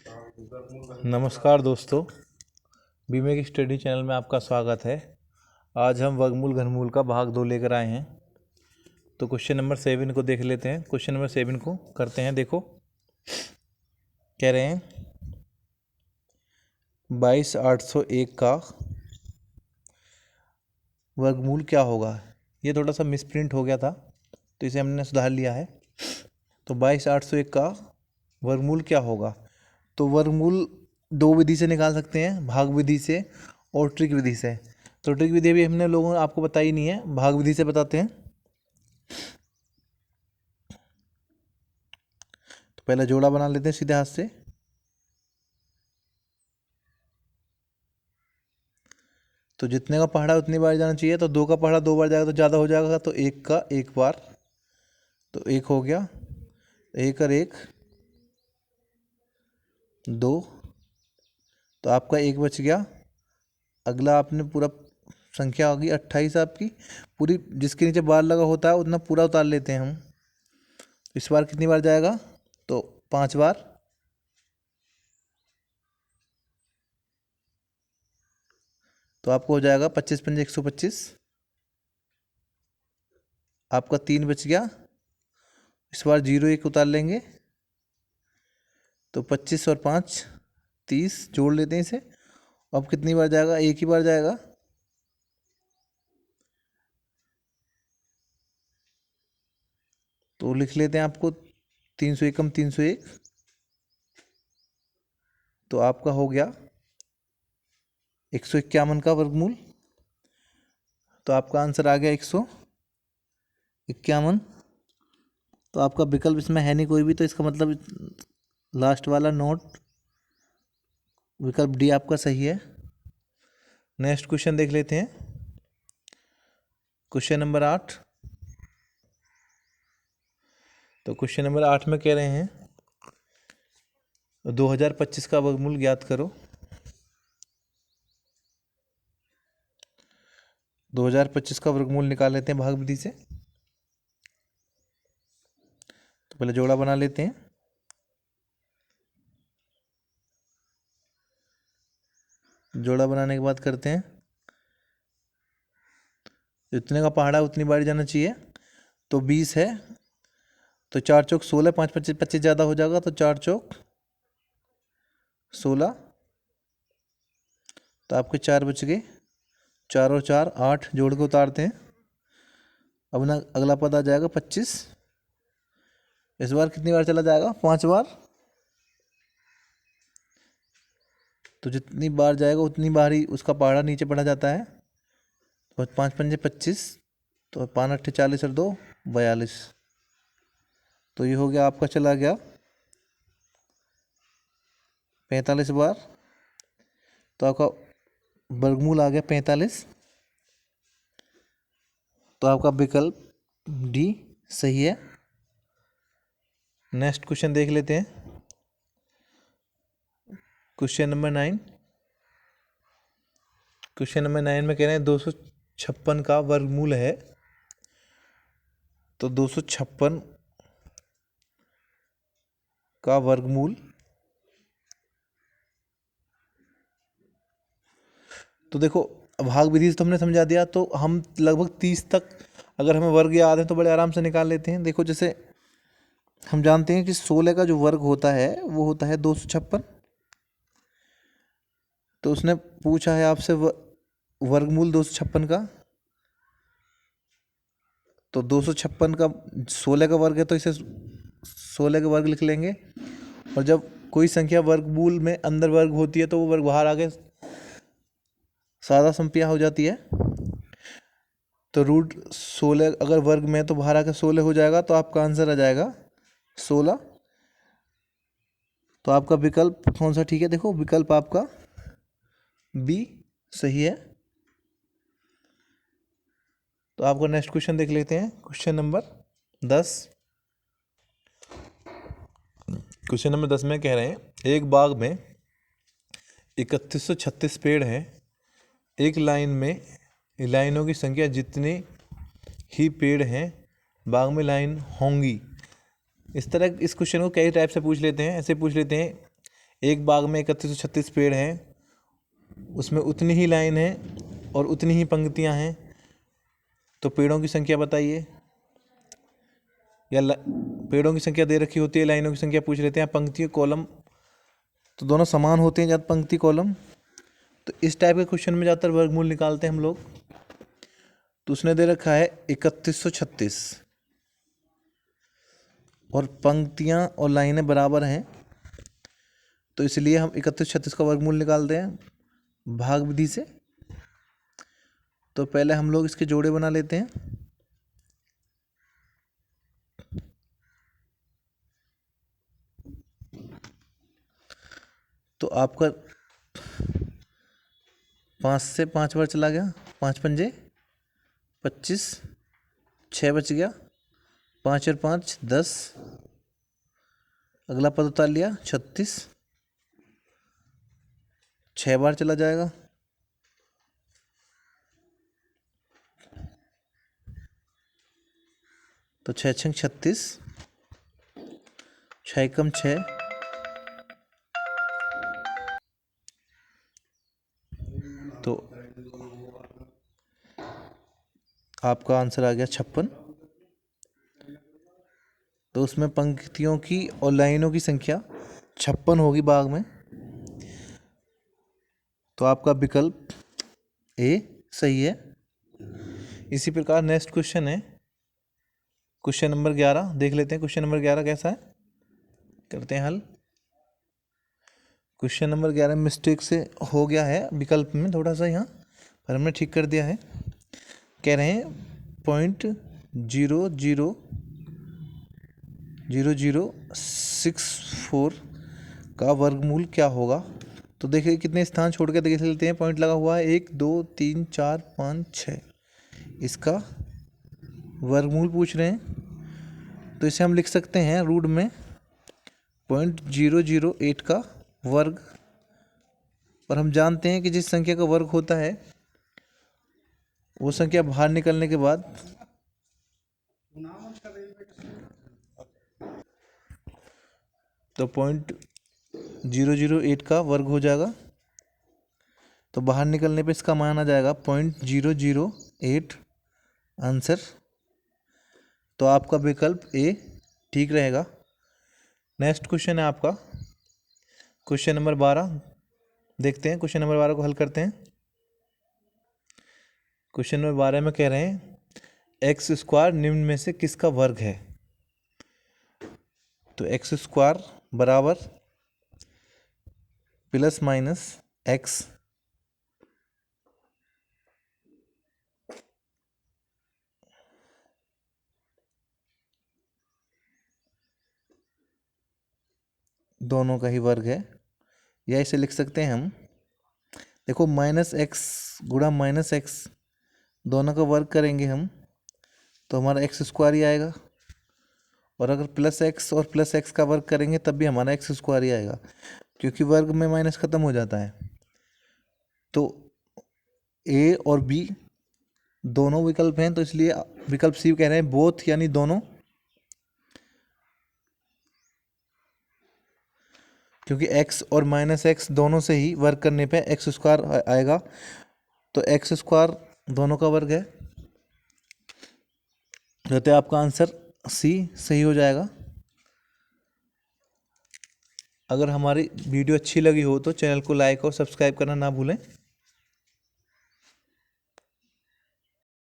नमस्कार दोस्तों, बीमे की स्टडी चैनल में आपका स्वागत है। आज हम वर्गमूल घनमूल का भाग 2 लेकर आए हैं। तो क्वेश्चन नंबर 7 को देख लेते हैं। क्वेश्चन नंबर 7 को करते हैं। देखो, कह रहे हैं 22,801 का वर्गमूल क्या होगा। ये थोड़ा सा मिसप्रिंट हो गया था, तो इसे हमने सुधार लिया है। तो 22,801 का वर्गमूल क्या होगा। तो वर्गमूल दो विधि से निकाल सकते हैं, भाग विधि से और ट्रिक विधि से। तो ट्रिक विधि भी हमने लोगों ने आपको बताई नहीं है, भाग विधि से बताते हैं। तो पहले जोड़ा बना लेते हैं सीधे हाथ से। तो जितने का पहाड़ा उतनी बार जाना चाहिए। तो 2 का पहाड़ा 2 बार जाएगा तो ज़्यादा हो जाएगा, तो 1 का 1 बार, तो 1 हो गया। 1 और 1 2, तो आपका 1 बच गया। अगला आपने पूरा संख्या होगी 28 आपकी पूरी, जिसके नीचे बार लगा होता है उतना पूरा उतार लेते हैं हम। इस बार कितनी बार जाएगा, तो 5 बार। तो आपको हो जाएगा 25 पंजे 125। आपका 3 बच गया। इस बार 0 1 उतार लेंगे, तो 25 और 5 30, जोड़ लेते हैं इसे। अब कितनी बार जाएगा, एक ही बार जाएगा। तो लिख लेते हैं आपको 301 301। तो आपका हो गया 151 का वर्गमूल। तो आपका आंसर आ गया 151। तो आपका विकल्प इसमें है नहीं कोई भी, तो इसका मतलब लास्ट वाला नोट, विकल्प डी आपका सही है। नेक्स्ट क्वेश्चन देख लेते हैं। Question number 8। तो क्वेश्चन नंबर 8 में कह रहे हैं 2025 का वर्गमूल ज्ञात करो। 2025 का वर्गमूल निकाल लेते हैं भाग विधि से। तो पहले जोड़ा बना लेते हैं। जोड़ा बनाने के बाद करते हैं, जितने का पहाड़ा उतनी बार जाना चाहिए। तो 20 है, तो 4 चौक 16, 5 25 25 ज़्यादा हो जाएगा, तो 4 चौक 16। तो आपके 4 बच गए। 4 और 4 8, जोड़ के उतारते हैं। अब ना अगला पद आ जाएगा 25। इस बार कितनी बार चला जाएगा, 5 बार। तो जितनी बार जाएगा उतनी बार ही उसका पहाड़ा नीचे पड़ा जाता है। तो 5 पंजे 25, तो 5 अट्ठे 40 और 2 42। तो ये हो गया आपका, चला गया 45 बार। तो आपका वर्गमूल आ गया 45। तो आपका विकल्प डी सही है। नेक्स्ट क्वेश्चन देख लेते हैं। Question number 9। क्वेश्चन नंबर 9 में कह रहे हैं 256 का वर्गमूल है। तो 256 का वर्गमूल, तो देखो भाग विधि से तो हमने समझा दिया। तो हम लगभग 30 तक अगर हमें वर्ग याद है तो बड़े आराम से निकाल लेते हैं। देखो, जैसे हम जानते हैं कि 16 का जो वर्ग होता है वो होता है 256। तो उसने पूछा है आपसे वर्गमूल 256 का। तो 256 का 16 का वर्ग है, तो इसे 16 का वर्ग लिख लेंगे। और जब कोई संख्या वर्गमूल में अंदर वर्ग होती है तो वो वर्ग बाहर आके सादा संख्या हो जाती है। तो रूट 16 अगर वर्ग में तो बाहर आकर 16 हो जाएगा। तो आपका आंसर आ जाएगा 16। तो आपका विकल्प कौन सा ठीक है, देखो विकल्प आपका बी सही है। तो आपको नेक्स्ट क्वेश्चन देख लेते हैं। Question number 10। क्वेश्चन नंबर 10 में कह रहे हैं एक बाग में 3136 पेड़ हैं। एक लाइन में लाइनों की संख्या जितने ही पेड़ हैं बाग में लाइन होंगी। इस तरह इस क्वेश्चन को कई टाइप से पूछ लेते हैं। ऐसे पूछ लेते हैं एक बाग में 3136 पेड़ हैं, उसमें उतनी ही लाइन है और उतनी ही पंक्तियां हैं, तो पेड़ों की संख्या बताइए। या पेड़ों की संख्या दे रखी होती है, लाइनों की संख्या पूछ लेते हैं, पंक्ति कॉलम तो दोनों समान होते हैं जब पंक्ति कॉलम। तो इस टाइप के क्वेश्चन में ज़्यादातर वर्गमूल निकालते हैं हम लोग। तो उसने दे रखा है 3136 और पंक्तियां और लाइनें बराबर हैं, तो इसलिए हम 3136 का वर्गमूल निकालते हैं भाग विधि से। तो पहले हम लोग इसके जोड़े बना लेते हैं। तो आपका 5 से 5 बार चला गया, 5 पंजे 25, 6 बच गया, 5 और 5 10, अगला पद उतार लिया 36, 6 बार चला जाएगा, तो 6 छंग 36, 6 एकम 6, तो आपका आंसर आ गया 56। तो उसमें पंक्तियों की और लाइनों की संख्या 56 होगी बाग में। तो आपका विकल्प ए सही है। इसी प्रकार नेक्स्ट क्वेश्चन है क्वेश्चन नंबर 11। देख लेते हैं क्वेश्चन नंबर 11 कैसा है, करते हैं हल। क्वेश्चन नंबर 11 मिस्टेक से हो गया है विकल्प में थोड़ा सा यहाँ, पर हमने ठीक कर दिया है। कह रहे हैं 0.000064 का वर्गमूल क्या होगा। तो देखिए कितने स्थान छोड़ के देख लेते हैं, पॉइंट लगा हुआ है 1 2 3 4 5 6, इसका वर्गमूल पूछ रहे हैं। तो इसे हम लिख सकते हैं रूट में 0.008 का वर्ग। और हम जानते हैं कि जिस संख्या का वर्ग होता है वो संख्या बाहर निकलने के बाद तो 0.008 का वर्ग हो जाएगा। तो बाहर निकलने पे इसका मान आ जाएगा 0.008 आंसर। तो आपका विकल्प ए ठीक रहेगा। नेक्स्ट क्वेश्चन है आपका क्वेश्चन नंबर 12। देखते हैं क्वेश्चन नंबर 12 को हल करते हैं। क्वेश्चन नंबर 12 में कह रहे हैं एक्स स्क्वायर निम्न में से किसका वर्ग है। तो एक्स स्क्वायर बराबर प्लस माइनस एक्स दोनों का ही वर्ग है, या इसे लिख सकते हैं हम, देखो माइनस एक्स गुणा माइनस एक्स दोनों का वर्ग करेंगे हम तो हमारा एक्स स्क्वायर ही आएगा, और अगर प्लस एक्स और प्लस एक्स का वर्ग करेंगे तब भी हमारा एक्स स्क्वायर ही आएगा, क्योंकि वर्ग में माइनस खत्म हो जाता है। तो ए और बी दोनों विकल्प हैं, तो इसलिए विकल्प सी कह रहे हैं बोथ यानी दोनों, क्योंकि x और माइनस एक्स दोनों से ही वर्ग करने पे एक्स स्क्वायर आएगा। तो एक्स स्क्वायर दोनों का वर्ग है, तो आपका आंसर सी सही हो जाएगा। अगर हमारी वीडियो अच्छी लगी हो तो चैनल को लाइक और सब्सक्राइब करना ना भूलें।